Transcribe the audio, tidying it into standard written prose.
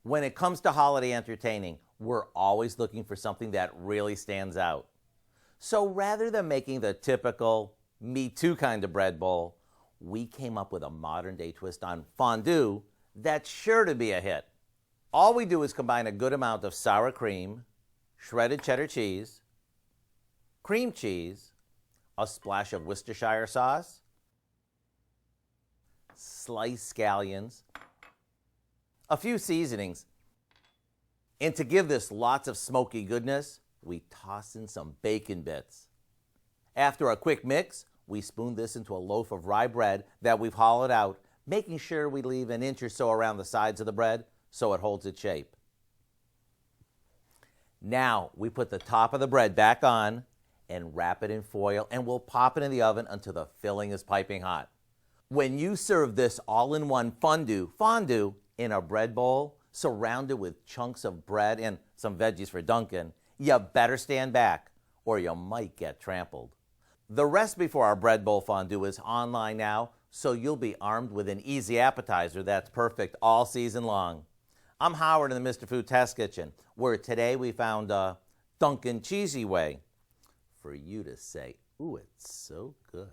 When it comes to holiday entertaining, we're always looking for something that really stands out. So rather than making the typical me too kind of bread bowl, we came up with a modern day twist on fondue that's sure to be a hit. All we do is combine a good amount of sour cream, shredded cheddar cheese, cream cheese, a splash of Worcestershire sauce, sliced scallions, a few seasonings, and to give this lots of smoky goodness, we toss in some bacon bits. After a quick mix, we spoon this into a loaf of rye bread that we've hollowed out, making sure we leave an inch or so around the sides of the bread so it holds its shape. Now we put the top of the bread back on and wrap it in foil, and we'll pop it in the oven until the filling is piping hot. When you serve this all-in-one fondue in a bread bowl, surrounded with chunks of bread and some veggies for Dunkin', you better stand back or you might get trampled. The recipe for our bread bowl fondue is online now, so you'll be armed with an easy appetizer that's perfect all season long. I'm Howard in the Mr. Food Test Kitchen, where today we found a Dunkin' cheesy way for you to say, ooh, it's so good.